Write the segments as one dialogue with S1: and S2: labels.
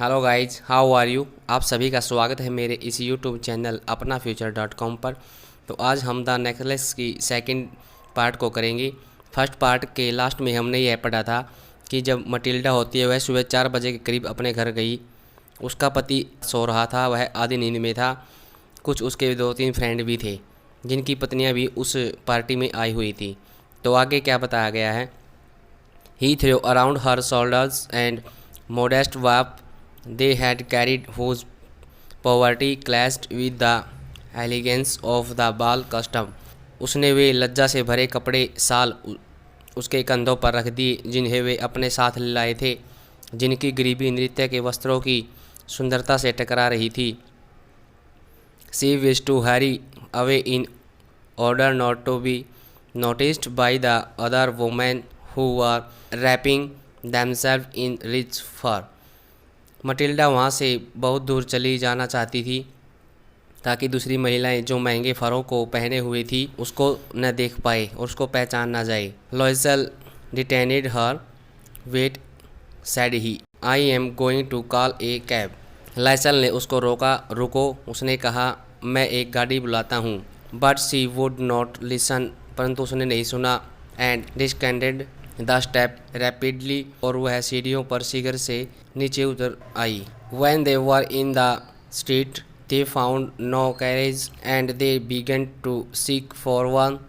S1: Hello guys, how are you. आप सभी का स्वागत है मेरे इस यूट्यूब चैनल अपना फ्यूचर.com पर। तो आज हम द नेकलेस की सेकंड पार्ट को करेंगे। फर्स्ट पार्ट के लास्ट में हमने यह पढ़ा था कि जब मटिल्डा होती है वह सुबह 4 बजे के करीब अपने घर गई। उसका पति सो रहा था, वह आधी नींद में था। कुछ उसके 2-3 फ्रेंड भी थे जिनकी पत्नियां भी उस पार्टी में आई हुई थी। तो आगे क्या बताया गया है। He throw around her shoulders and modest warp they had carried, whose poverty clashed with the elegance of the ball custom। उसने वे लज्जा से भरे कपड़े साल उसके कंधों पर रख दिए जिन्हें वे अपने साथ लाए थे, जिनकी गरीबी नृत्य के वस्त्रों की सुंदरता से टकरा रही थी। She wish to hurry away in order not to be noticed by the other women who were wrapping themselves in rich fur। Matilda वहाँ से बहुत दूर चली जाना चाहती थी ताकि दूसरी महिलाएं जो महंगे फरों को पहने हुए थी उसको न देख पाए और उसको पहचान ना जाए। Loisel detained her. Wait said he, I am going to call a cab. Loisel ने उसको रोका। रुको, उसने कहा, मैं एक गाड़ी बुलाता हूँ। But she would not listen, परंतु उसने नहीं सुना। And descended the step rapidly, और वह सीढ़ियों पर शीघ्र से नीचे उतर आई। When they were in the street they found no carriage and they began to seek for one,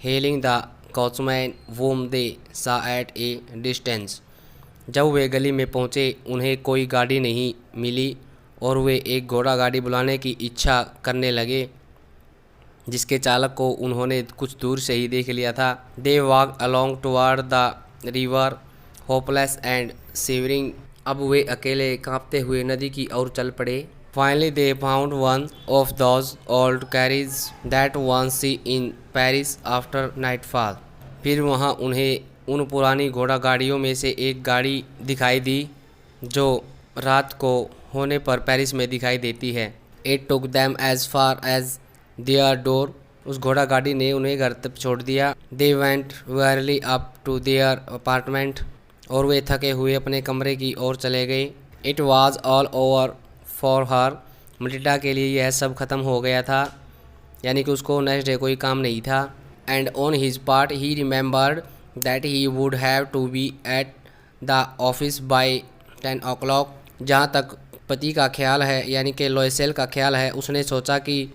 S1: hailing the coachman whom they saw at a distance। जब वे गली में पहुँचे उन्हें कोई गाड़ी नहीं मिली और वे एक घोड़ा गाड़ी बुलाने की इच्छा करने लगे जिसके चालक को उन्होंने कुछ दूर से ही देख लिया था। They walk along toward the river hopeless and shivering. अब वे अकेले कांपते हुए नदी की ओर चल पड़े। Finally they found one of those old carriages that one see in Paris after nightfall. फिर वहाँ उन्हें उन पुरानी घोड़ा गाड़ियों में से एक गाड़ी दिखाई दी जो रात को होने पर पेरिस में दिखाई देती है। It took them as far as their door. उस घोड़ा गाड़ी ने उन्हें घर तक छोड़ दिया। They went wearily up to their apartment, और वे थके हुए अपने कमरे की ओर चले गए। It was all over for her. Matilda के लिए यह सब खत्म हो गया था, यानी कि उसको नेक्स्ट डे कोई काम नहीं था। And on his part he remembered that he would have to be at the office by 10 o'clock। जहाँ तक पति का ख्याल है, यानी कि लॉयसेल का ख्याल है, उसने सोचा कि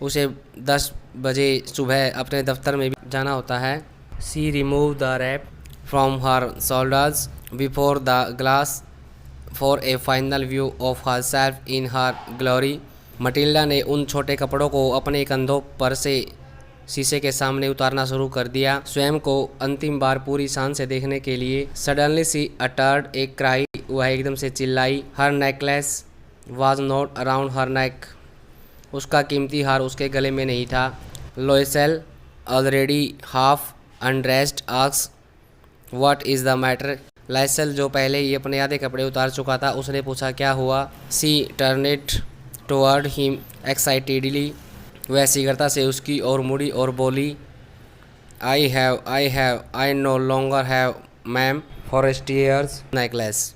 S1: उसे 10 बजे सुबह अपने दफ्तर में भी जाना होता है। She remove the wrap from her shoulders before the glass for a final view of herself in her glory. Matilda ने उन छोटे कपड़ों को अपने कंधों पर से शीशे के सामने उतारना शुरू कर दिया, स्वयं को अंतिम बार पूरी शान से देखने के लिए। Suddenly she uttered a cry. वह एकदम से चिल्लाई। Her necklace was not around her neck. उसका कीमती हार उसके गले में नहीं था। Loisel already half undressed asked what is the matter. Loisel जो पहले ही अपने आधे कपड़े उतार चुका था, उसने पूछा, क्या हुआ। She turned toward him excitedly. वह शीघ्रता से उसकी ओर मुड़ी और बोली, I no longer have ma'am Forestier's necklace.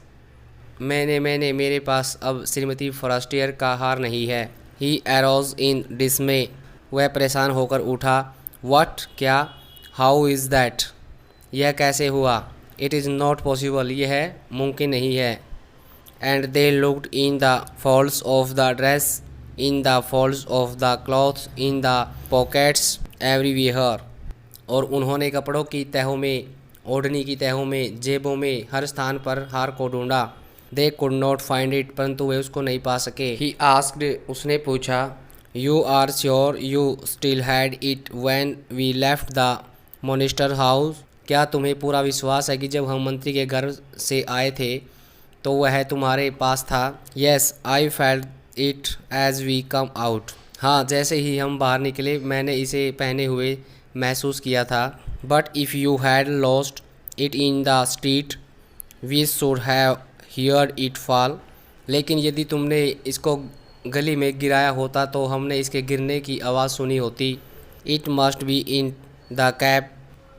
S1: मैंने मेरे पास अब श्रीमती फॉरेस्टियर का हार नहीं है। ही एरोज इन डिसमे। वह परेशान होकर उठा। व्हाट, क्या। हाउ इज़ दैट, यह कैसे हुआ। इट इज़ नॉट पॉसिबल, यह मुमकिन नहीं है। And they looked in the folds of the dress, in the folds of the cloth, in the pockets everywhere. और उन्होंने कपड़ों की तहों में, ओढ़नी की तहों में, जेबों में, हर स्थान पर हार को ढूंढा। They could not find it, परंतु वे उसको नहीं पा सके। ही आस्क्ड, उसने पूछा, you are sure you still had it when we left the minister house. क्या तुम्हें पूरा विश्वास है कि जब हम मंत्री के घर से आए थे तो वह तुम्हारे पास था। Yes I felt it as we come out. हाँ, जैसे ही हम बाहर निकले मैंने इसे पहने हुए महसूस किया था। But if you had lost it in the street we should have heard it fall. लेकिन यदि तुमने इसको गली में गिराया होता तो हमने इसके गिरने की आवाज़ सुनी होती। It must be in the cab.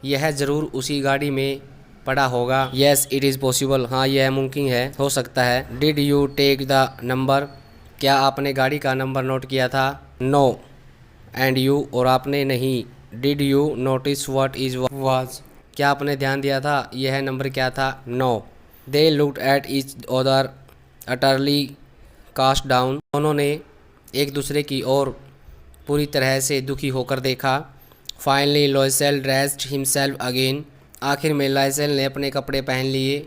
S1: यह ज़रूर उसी गाड़ी में पड़ा होगा। येस इट इज़ पॉसिबल, हाँ यह मुमकिन है, हो सकता है। Did you take the number, क्या आपने गाड़ी का नंबर नोट किया था? नो एंड यू, और आपने? नहीं। Did you notice what is was, क्या आपने ध्यान दिया था यह नंबर क्या था? No. They looked at each other utterly cast down, दोनों ने एक दूसरे की ओर पूरी तरह से दुखी होकर देखा। Finally Loisel dressed himself again, आखिर में लॉयसेल ने अपने कपड़े पहन लिए।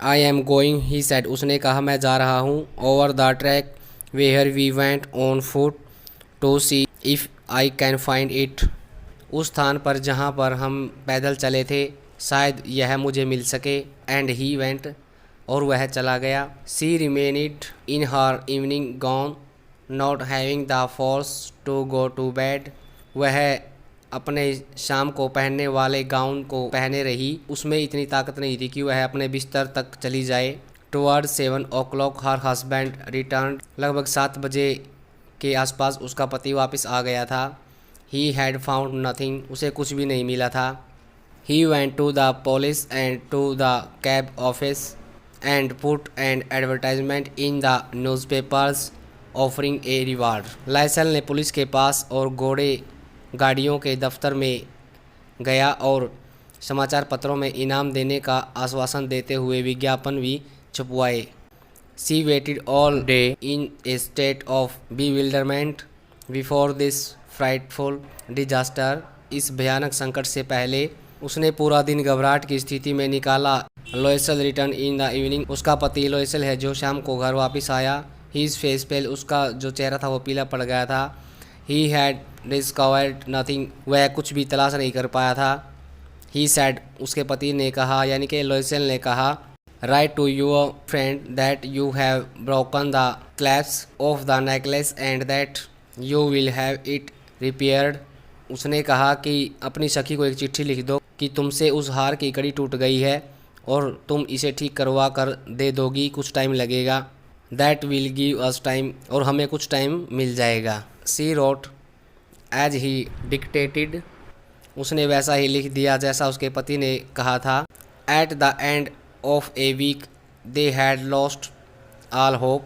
S1: I am going he said, उसने कहा मैं जा रहा हूँ। Over the track where we went on foot to see if I can find it, उस स्थान पर जहाँ पर हम पैदल चले थे, शायद यह मुझे मिल सके। एंड ही वेंट, और वह चला गया। She remained in her evening gown not having the force to go to bed, वह अपने शाम को पहनने वाले गाउन को पहने रही, उसमें इतनी ताकत नहीं थी कि वह अपने बिस्तर तक चली जाए। Toward 7 o'clock her husband return, लगभग 7 बजे के आसपास उसका पति वापस आ गया था। ही हैड फाउंड नथिंग, उसे कुछ भी नहीं मिला था। He went to the police and to the cab office and put an advertisement in the newspapers offering a reward, Loisel ने पुलिस के पास और घोड़े गाड़ियों के दफ्तर में गया और समाचार पत्रों में इनाम देने का आश्वासन देते हुए विज्ञापन भी छपवाए। She waited all day in a state of bewilderment before this frightful disaster, इस भयानक संकट से पहले उसने पूरा दिन घबराहट की स्थिति में निकाला। Loisel return in the evening, उसका पति लॉयसेल है जो शाम को घर वापस आया। हीज फेस पेल, उसका जो चेहरा था वो पीला पड़ गया था। ही हैड डिस्कवर्ड नथिंग, वह कुछ भी तलाश नहीं कर पाया था। ही सैड, उसके पति ने कहा, यानी कि लॉयसेल ने कहा, write to your friend that you have broken the clasp of the necklace and that you will have it repaired, उसने कहा कि अपनी सखी को एक चिट्ठी लिख दो कि तुमसे उस हार की कड़ी टूट गई है और तुम इसे ठीक करवा कर दे दोगी, कुछ टाइम लगेगा। That will give us time, और हमें कुछ टाइम मिल जाएगा। सी रोट एज ही डिक्टेटेड, उसने वैसा ही लिख दिया जैसा उसके पति ने कहा था। At the end of a week they had lost all hope,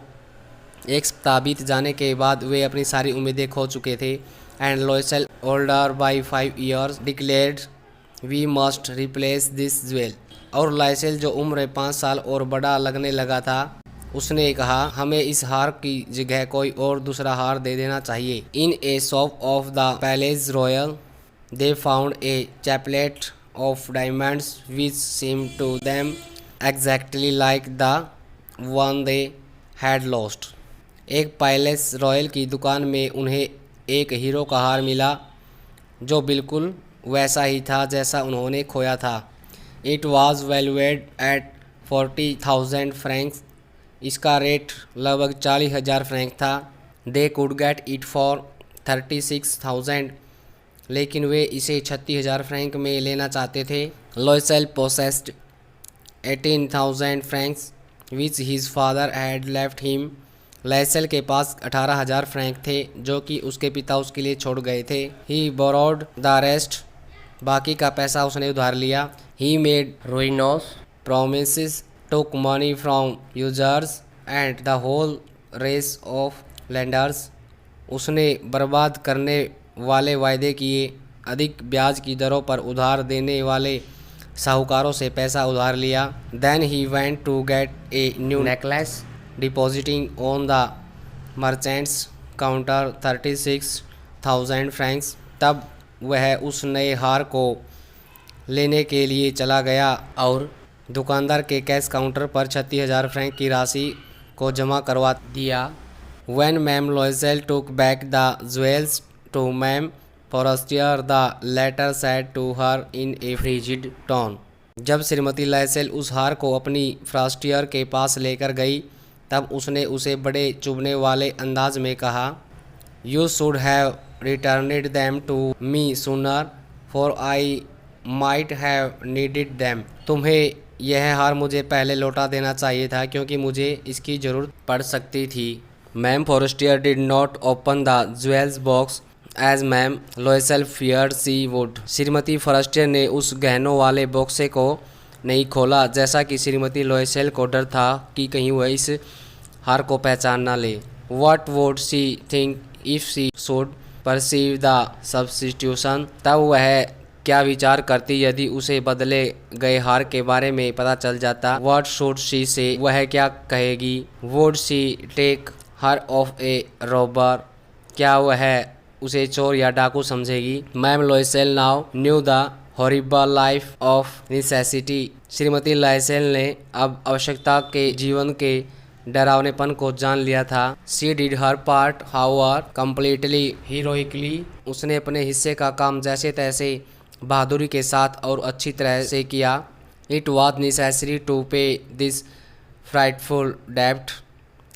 S1: एक सप्ताह बीत जाने के बाद वे अपनी सारी उम्मीदें खो चुके थे। And Loisel older by 5 years declared we must replace this jewel, और लॉयसेल जो उम्र 5 साल और बड़ा लगने लगा था, उसने कहा हमें इस हार की जगह कोई और दूसरा हार दे देना चाहिए। In a shop of the Palace Royal they found a chaplet of diamonds which seem to them exactly like the one they had lost, एक पैलेस रॉयल की दुकान में उन्हें एक हीरो का हार मिला जो बिल्कुल वैसा ही था जैसा उन्होंने खोया था। इट वॉज वैल्यूएड एट 40,000 francs, इसका रेट लगभग 40,000 फ्रैंक था। They could get it for 36,000, लेकिन वे इसे 36,000 फ्रैंक में लेना चाहते थे। Loisel possessed 18,000 francs which his father had left him, Loisel के पास 18,000 फ्रैंक थे जो कि उसके पिता उसके लिए छोड़ गए थे। ही बोरोड द रेस्ट, बाकी का पैसा उसने उधार लिया। He made ruinous promises, took money from usurers and the whole race of lenders, उसने बर्बाद करने वाले वायदे किए, अधिक ब्याज की दरों पर उधार देने वाले साहूकारों से पैसा उधार लिया। Then he went to get a new necklace depositing on the merchant's counter 36,000 francs, तब वह उस नए हार को लेने के लिए चला गया और दुकानदार के कैश काउंटर पर 36,000 फ्रैंक की राशि को जमा करवा दिया। When ma'am Loisel took back the jewels to ma'am Forestier, the latter said to her in a frigid tone, जब श्रीमती लॉयसेल उस हार को अपनी फ्रास्टियर के पास लेकर गई तब उसने उसे बड़े चुभने वाले अंदाज में कहा, You should have returned them to me sooner, for I might have needed them, तुम्हें यह हार मुझे पहले लौटा देना चाहिए था क्योंकि मुझे इसकी ज़रूरत पड़ सकती थी। Ma'am Forestier did not open the jewels box as ma'am Loisel feared she would, श्रीमती फॉरेस्टियर ने उस गहनों वाले बॉक्से को नहीं खोला, जैसा कि श्रीमती लोएसेल को डर था कि कहीं वह इस हार को पहचान ना ले। What would she think if she should perceive the substitution? तब वह क्या विचार करती यदि उसे बदले गए हार के बारे में पता चल जाता। What should she say? वह क्या कहेगी। Would she take her of a robber? क्या वह उसे चोर या डाकू समझेगी। Ma'am Loisel now knew the horrible life of necessity. श्रीमती लोएसेल ने अब आवश्यकता के जीवन के डरावनेपन को जान लिया था। She did her part however completely heroically. उसने अपने हिस्से का काम जैसे तैसे बहादुरी के साथ और अच्छी तरह से किया। It was necessary to pay this frightful डेब्ट।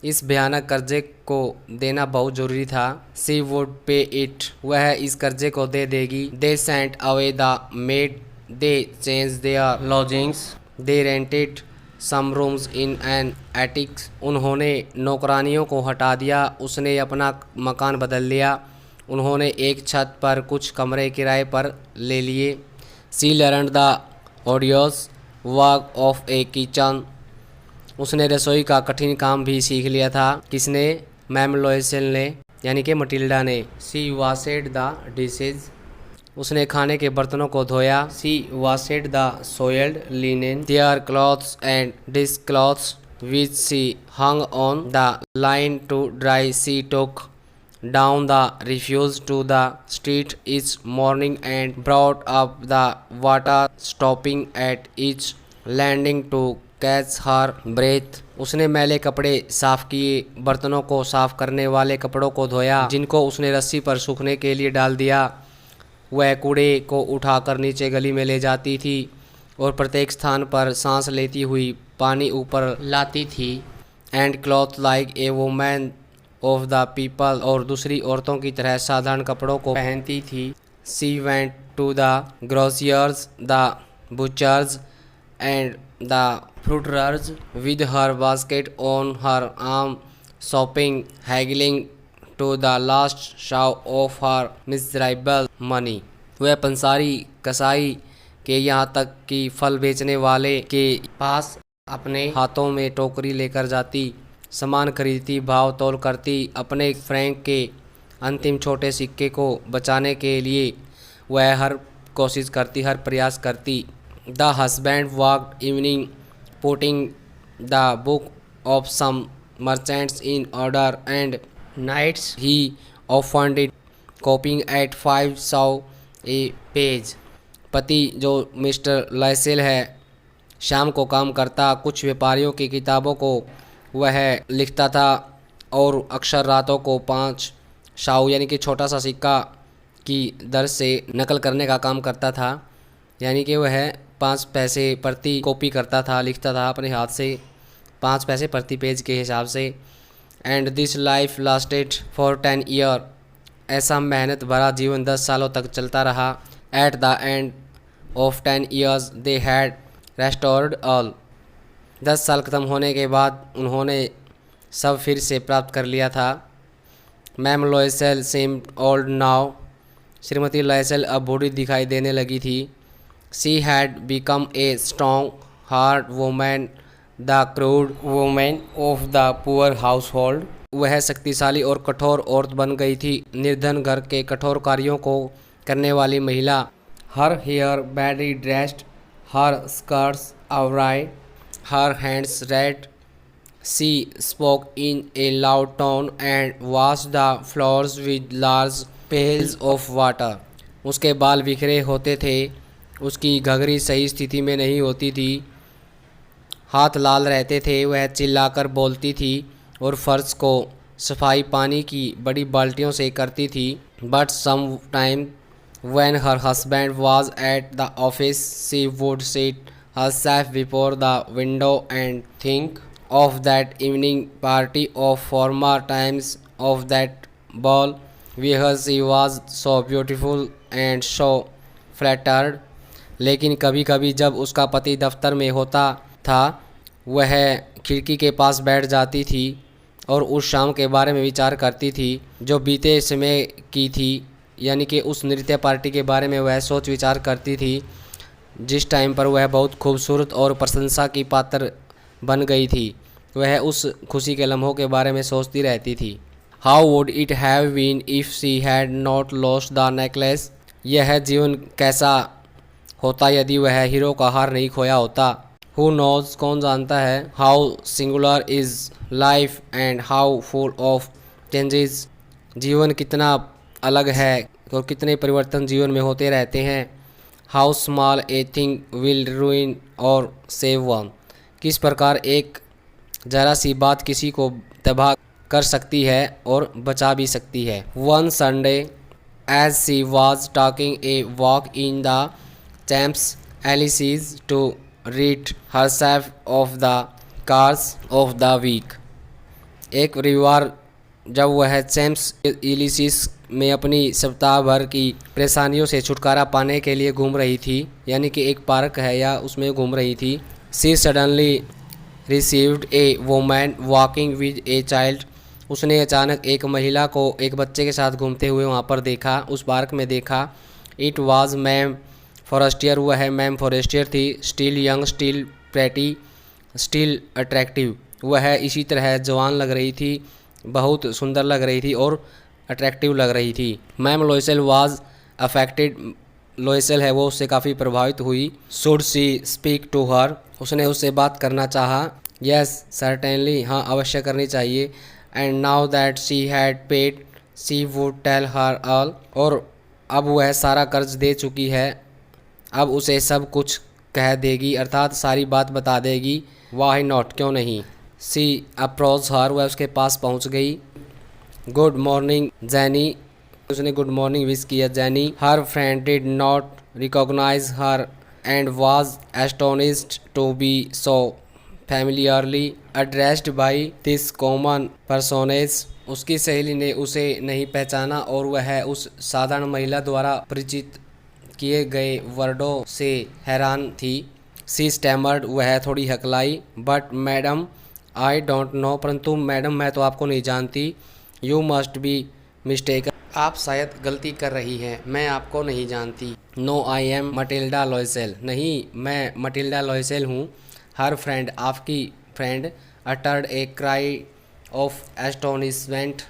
S1: इस भयानक कर्जे को देना बहुत जरूरी था। She would pay it. वह इस कर्जे को दे देगी। They sent away the maid. They change their lodgings. They rented some rooms in an attics. उन्होंने नौकरानियों को हटा दिया। उसने अपना मकान बदल लिया। उन्होंने एक छत पर कुछ कमरे किराए पर ले लिए। She learned the odious work of a kitchen. उसने रसोई का कठिन काम भी सीख लिया था। किसने। मैम लोएसेल ने, यानी कि मटिल्डा ने। She washed the dishes. उसने खाने के बर्तनों को धोया। She washed the soiled linen their clothes and dish cloths which she hung on the line to dry. She took down the refuse to the street each morning and brought up the water, stopping at each landing to catch हर breath. उसने मैले कपड़े साफ किए, बर्तनों को साफ करने वाले कपड़ों को धोया जिनको उसने रस्सी पर सूखने के लिए डाल दिया। वह कूड़े को उठाकर नीचे गली में ले जाती थी और प्रत्येक स्थान पर सांस लेती हुई पानी ऊपर लाती थी। And cloth like a women of the people. और दूसरी औरतों की तरह साधारण कपड़ों को पहनती थी। She went to the grocer's, the butcher's and the fruiterers with her basket on her arm, shopping, haggling to the last shaw of her miserable money. वह पंसारी कसाई के यहाँ तक कि फल बेचने वाले के पास अपने हाथों में टोकरी लेकर जाती, सामान खरीदती, भाव तौल करती। अपने फ्रैंक के अंतिम छोटे सिक्के को बचाने के लिए वह हर कोशिश करती, हर प्रयास करती। The husband walked evening putting the book of some merchants in order, and nights he often did copying at 500 a page. पति जो मिस्टर लोएसेल है शाम को काम करता, कुछ व्यापारियों की किताबों को वह लिखता था और अक्सर रातों को 5 शाऊ यानी कि छोटा सा सिक्का की दर से नकल करने का काम करता था। यानी कि वह 5 पैसे प्रति कॉपी करता था, लिखता था अपने हाथ से 5 पैसे प्रति पेज के हिसाब से। And this life lasted for 10 year. ऐसा मेहनत भरा जीवन 10 सालों तक चलता रहा। Eight the end of 10 years they had restored all. 10 साल ख़त्म होने के बाद उन्होंने सब फिर से प्राप्त कर लिया था। Ma'am Loisel seemed old now. श्रीमती लोएसेल अब बूढ़ी दिखाई देने लगी थी। She had become a strong, hard woman, the crude woman of the poor household. वह शक्तिशाली और कठोर औरत बन गई थी, निर्धन घर के कठोर कार्यों को करने वाली महिला। Her hair badly dressed, her skirts awry, her hands red. She spoke in a loud tone and washed the floors with large pails of water. उसके बाल बिखरे होते थे, उसकी घघरी सही स्थिति में नहीं होती थी, हाथ लाल रहते थे। वह चिल्लाकर बोलती थी और फर्श को सफाई पानी की बड़ी बाल्टियों से करती थी। But some time when her husband was at the office she would sit herself before the window and think of that evening party of former times, of that ball where she was so beautiful and so flattered. लेकिन कभी कभी जब उसका पति दफ्तर में होता था वह खिड़की के पास बैठ जाती थी और उस शाम के बारे में विचार करती थी जो बीते समय की थी, यानी कि उस नृत्य पार्टी के बारे में वह सोच विचार करती थी जिस टाइम पर वह बहुत खूबसूरत और प्रशंसा की पात्र बन गई थी, वह उस खुशी के लम्हों के बारे में सोचती रहती थी। How would it have been if she had not lost the necklace. यह जीवन कैसा होता यदि वह हीरो का हार नहीं खोया होता। हु नोज, कौन जानता है। How singular is life and how full of changes. जीवन कितना अलग है और कितने परिवर्तन जीवन में होते रहते हैं। How small a thing will रूइन और सेव वन। किस प्रकार एक जरा सी बात किसी को तबाह कर सकती है और बचा भी सकती है। One Sunday as she was talking a walk in the Champs Elysees to rid herself of the cares of the week. एक रविवार जब वह चैम्प्स एलिसीज में अपनी सप्ताह भर की परेशानियों से छुटकारा पाने के लिए घूम रही थी, यानी कि एक पार्क है या उसमें घूम रही थी। She suddenly received a woman walking with a child. उसने अचानक एक महिला को एक बच्चे के साथ घूमते हुए वहाँ पर देखा, उस पार्क में देखा। It was ma'am Forestier. वह मैम फॉरेस्टियर थी। Still young, still pretty, still attractive. वह इसी तरह जवान लग रही थी, बहुत सुंदर लग रही थी और अट्रैक्टिव लग रही थी। Ma'am Loisel was affected. Loisel है वो उससे काफ़ी प्रभावित हुई। Should she speak to her. उसने उससे बात करना चाहा। यस सर्टेनली, हाँ अवश्य करनी चाहिए। And now that she had paid she would tell her all. और अब वह सारा कर्ज दे चुकी है, अब उसे सब कुछ कह देगी, अर्थात सारी बात बता देगी। वाई नॉट, क्यों नहीं। She approach her. वह उसके पास पहुंच गई। Good morning Jeanne. उसने गुड मॉर्निंग विश किया Jeanne. Her friend did not recognize her and was astonished to be so familiarly addressed by this common personage. उसकी सहेली ने उसे नहीं पहचाना और वह उस साधारण महिला द्वारा परिचित किए गए वर्डों से हैरान थी। She stammered. वह थोड़ी हकलाई। But madam I don't know. परंतु मैडम मैं तो आपको नहीं जानती। You must be mistaken. आप शायद गलती कर रही हैं, मैं आपको नहीं जानती। No I am Matilda Loisel. नहीं, मैं मटिल्डा लॉयसेल हूँ। हर फ्रेंड, आपकी friend, uttered a cry of astonishment.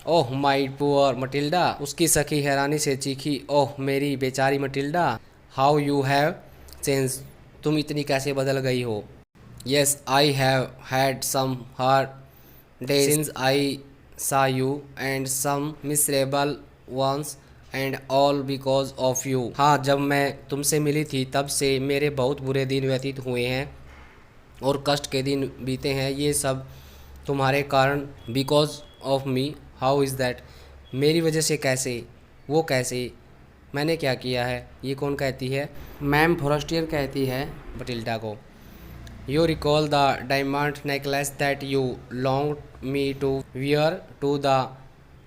S1: Oh my poor Matilda. उसकी सखी हैरानी से चीखी। ओह मेरी बेचारी Matilda. How you have change. तुम इतनी कैसे बदल गई हो। Yes I have had some hard days since I saw you and some miserable ones and all because of you। हाँ, जब मैं तुमसे मिली थी तब से मेरे बहुत बुरे दिन व्यतीत हुए हैं और कष्ट के दिन बीते हैं, ये सब तुम्हारे कारण। Because of me. How is that. मेरी वजह से कैसे, वो कैसे, मैंने क्या किया है। ये कौन कहती है। मैम फॉरेस्टियर कहती है मटिल्डा को। You recall the diamond necklace that you longed me to wear to the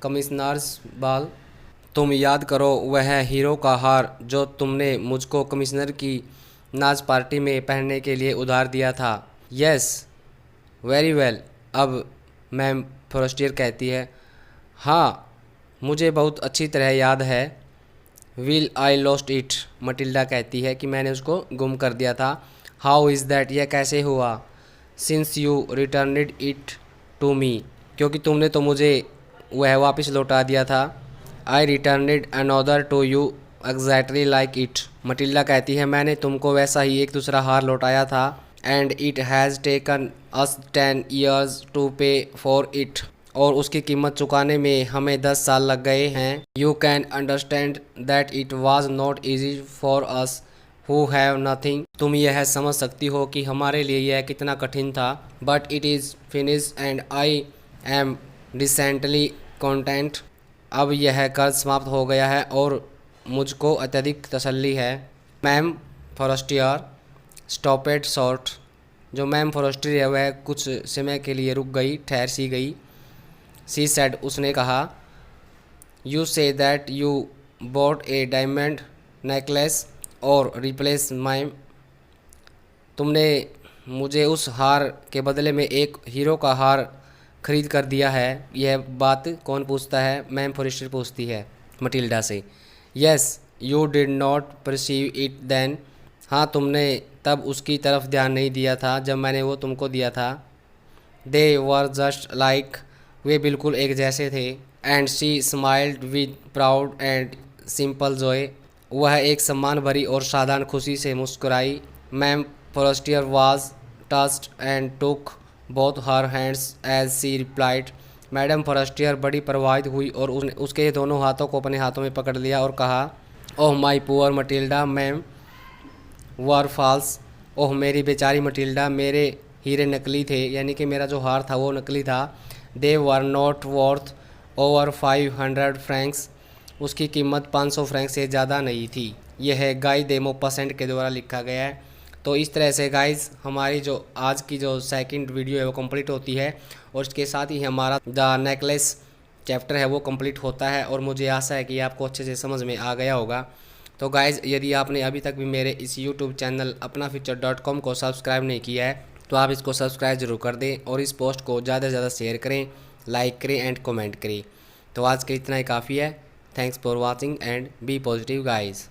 S1: commissioner's ball। तुम याद करो वह हीरो का हार जो तुमने मुझको कमिश्नर की नाच पार्टी में पहनने के लिए उधार दिया था। Yes very well. अब मैम फॉरेस्टियर कहती है, हाँ मुझे बहुत अच्छी तरह याद है। Will I lost it. Matilda कहती है कि मैंने उसको गुम कर दिया था। How is that. यह कैसे हुआ। Since you returned it to me. क्योंकि तुमने तो मुझे वह वापस लौटा दिया था। I returned another to you exactly like it. Matilda कहती है मैंने तुमको वैसा ही एक दूसरा हार लौटाया था। And it has taken us 10 years to pay for it. और उसकी कीमत चुकाने में हमें 10 साल लग गए हैं। You can understand that it was not easy for us who have nothing. तुम यह समझ सकती हो कि हमारे लिए यह कितना कठिन था। But it is finish and I am decently content. अब यह कर्ज समाप्त हो गया है और मुझको अत्यधिक तसल्ली है। Ma'am Forestier stopped short. जो मैम फॉरेस्टियर है वह कुछ समय के लिए रुक गई, ठहर सी गई। She said. उसने कहा, you say that you bought A diamond necklace और रिप्लेस माई। तुमने मुझे उस हार के बदले में एक हीरो का हार खरीद कर दिया है। यह बात कौन पूछता है। मैम फॉरेस्टियर पूछती है मटिल्डा से। Yes you did not perceive it then. हाँ, तुमने तब उसकी तरफ ध्यान नहीं दिया था जब मैंने वो तुमको दिया था। दे वर जस्ट लाइक, वे बिल्कुल एक जैसे थे। And she smiled with proud and simple joy, वह एक सम्मान भरी और साधारण खुशी से मुस्कुराई। Ma'am Forestier was touched and took both her hands as she replied, madam Forestier बड़ी प्रभावित हुई और उसके दोनों हाथों को अपने हाथों में पकड़ लिया और कहा, oh my poor Matilda mine were false, ओह मेरी बेचारी मटिल्डा, मेरे हीरे नकली थे, यानी कि मेरा जो हार था वो नकली था। They were not worth over 500 francs, उसकी कीमत 500 फ्रैंक से ज़्यादा नहीं थी। यह है गाय डेमो परसेंट के द्वारा लिखा गया है। तो इस तरह से गाइज हमारी जो आज की जो सेकंड वीडियो है वो कंप्लीट होती है और इसके साथ ही हमारा द नेकलेस चैप्टर है वो कंप्लीट होता है और मुझे आशा है कि आपको अच्छे से समझ में आ गया होगा। तो गाइज़ यदि आपने अभी तक भी मेरे इस यूट्यूब चैनल अपना फ्यूचर .com को सब्सक्राइब नहीं किया है तो आप इसको सब्सक्राइब जरूर कर दें और इस पोस्ट को ज़्यादा से ज़्यादा शेयर करें, लाइक करें एंड कमेंट करें। तो आज के इतना ही काफ़ी है। Thanks for watching and be positive guys.